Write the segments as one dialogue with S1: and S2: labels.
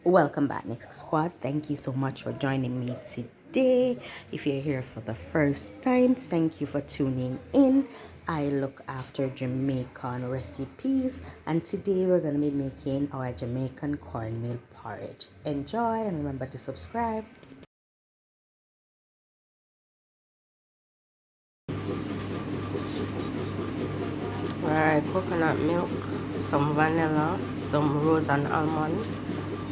S1: Welcome back, Next Squad. Thank you so much for joining me today. If you're here for the first time, thank you for tuning in. I look after Jamaican recipes, and today we're going to be making our Jamaican cornmeal porridge. Enjoy, and remember to subscribe. Alright, coconut milk, some vanilla, some rose and almond,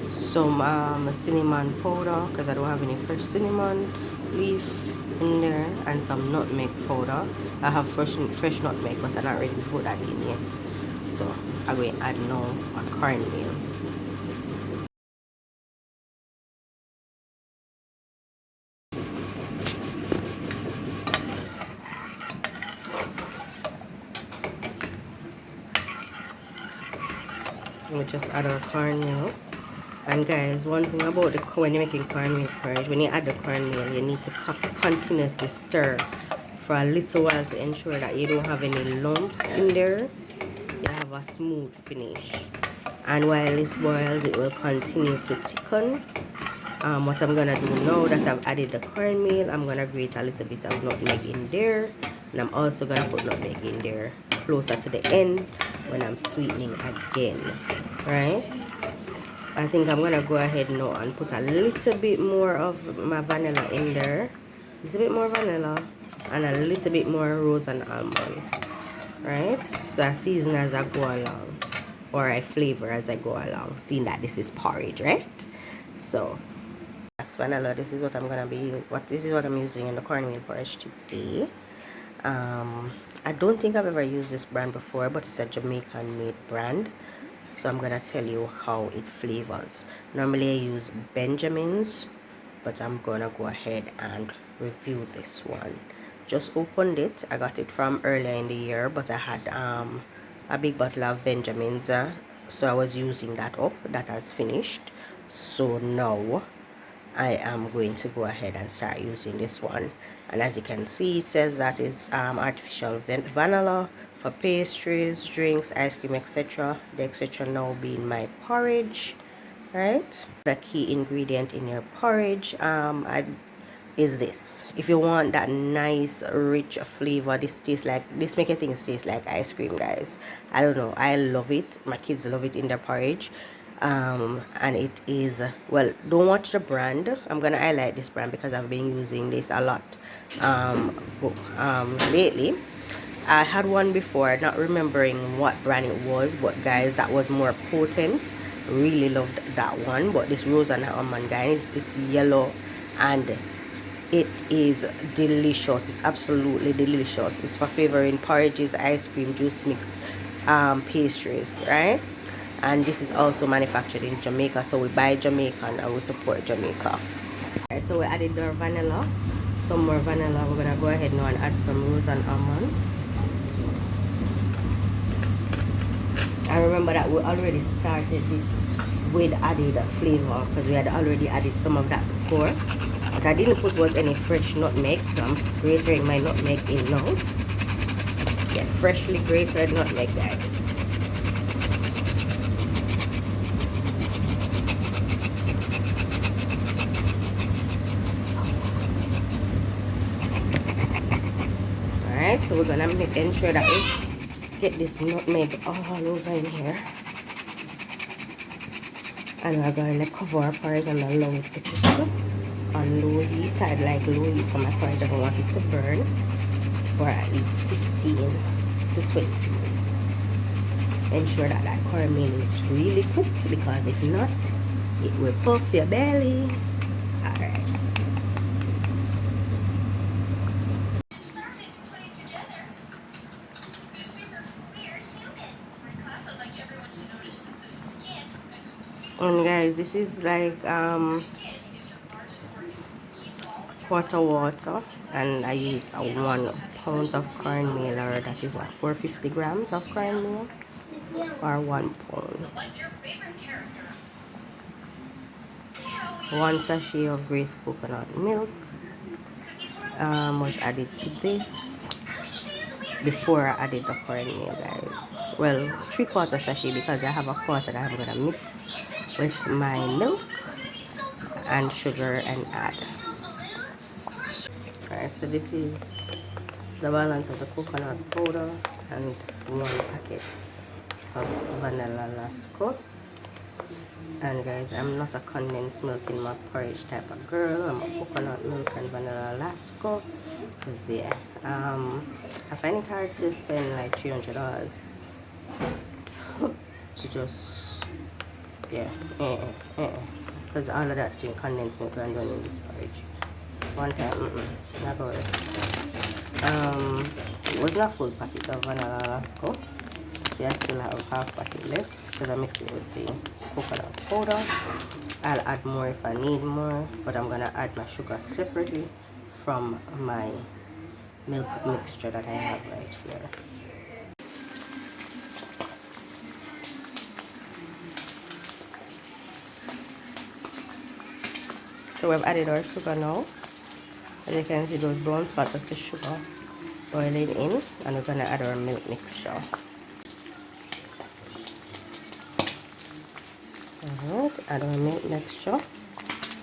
S1: some cinnamon powder because I don't have any fresh cinnamon leaf in there, and some nutmeg powder. I have fresh nutmeg, but I'm not ready to put that in yet, so I'm going to add now a cornmeal. We just add our cornmeal. And guys, one thing about when you're making cornmeal porridge, when you add the cornmeal, you need to continuously stir for a little while to ensure that you don't have any lumps in there. You have a smooth finish. And while this boils, it will continue to thicken. What I'm gonna do now that I've added the cornmeal, I'm gonna grate a little bit of nutmeg in there, and I'm also gonna put nutmeg in there closer to the end when I'm sweetening again, right? I think I'm gonna go ahead now and put a little bit more of my vanilla in there, a little bit more vanilla, and a little bit more rose and almond, right? So I season as I go along, or I flavor as I go along, seeing that this is porridge, right? So vanilla, this is what I'm gonna be this is what I'm using in the cornmeal porridge today. I don't think I've ever used this brand before, but it's a Jamaican made brand, so I'm gonna tell you how it flavors. Normally I use Benjamin's, but I'm gonna go ahead and review this one. Just opened it. I got it from earlier in the year, but I had a big bottle of Benjamin's, so I was using that up. That has finished, so now I am going to go ahead and start using this one. And as you can see, it says that it's artificial vanilla for pastries, drinks, ice cream, etc. The etc. now being my porridge, right? The key ingredient in your porridge is this. If you want that nice rich flavor, this make things taste like ice cream, guys. I don't know, I love it. My kids love it in their porridge. And it is, well, don't watch the brand. I'm gonna highlight this brand because I've been using this a lot lately. I had one before, not remembering what brand it was, but guys, that was more potent. Really loved that one. But this rose and almond, guys, is yellow and it is delicious. It's absolutely delicious. It's for flavoring porridges, ice cream, juice mix, pastries, right? And this is also manufactured in Jamaica, so we buy Jamaican and we support Jamaica. Right, so we added our vanilla, some more vanilla. We're gonna go ahead now and add some rose and almond. And remember that we already started this with added flavor because we had already added some of that before. What I didn't put was any fresh nutmeg, so I'm grating my nutmeg in now. Yeah, freshly grated nutmeg, guys. Alright, so we're gonna ensure that we get this nutmeg all over in here. And we're going to cover our porridge and allow it to cook on low heat. I'd like low heat for my porridge. I don't want it to burn for at least 15 to 20 minutes. Ensure that that cornmeal is really cooked, because if not, it will puff your belly. Alright. And guys, this is like quarter water, and I use 1 pound of cornmeal, or that is what, 450 grams of cornmeal, or 1 pound. 1 sachet of Grace coconut milk was added to this before I added the cornmeal, guys. Well, 3/4 sachet, because I have a quarter that I'm gonna mix with my milk and sugar and add. Alright, so this is the balance of the coconut powder and 1 packet of vanilla lasco. And guys, I'm not a condensed milk in my porridge type of girl. I'm a coconut milk and vanilla lasco. Cause yeah, I find it hard to spend like $300 to just because all of that drink condensed milk and done in this porridge. One time, not worth it. It was not full packet of vanilla lasco. See, I still have half packet left because I mix it with the coconut powder. I'll add more if I need more, but I'm gonna add my sugar separately from my milk mixture that I have right here. So we've added our sugar now. As you can see, those brown spots of the sugar boiling in, and we're gonna add our milk mixture. Alright, add our milk mixture.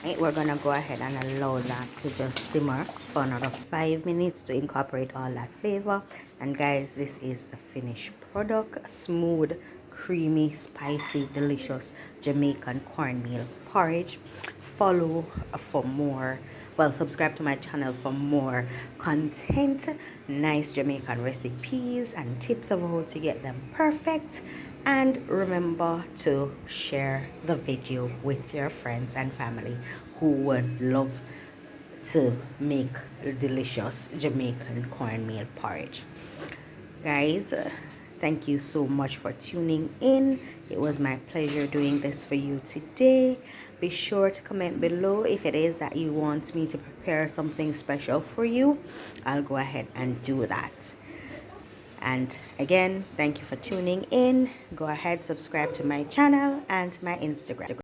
S1: Right, we're gonna go ahead and allow that to just simmer for another 5 minutes to incorporate all that flavor. And guys, this is the finished product. Smooth, creamy, spicy, delicious Jamaican cornmeal porridge. Follow for more, well, subscribe to my channel for more content, nice Jamaican recipes and tips of how to get them perfect. And remember to share the video with your friends and family who would love to make delicious Jamaican cornmeal porridge. Guys, thank you so much for tuning in. It was my pleasure doing this for you today. Be sure to comment below if it is that you want me to prepare something special for you. I'll go ahead and do that. And again, thank you for tuning in. Go ahead, subscribe to my channel and my Instagram.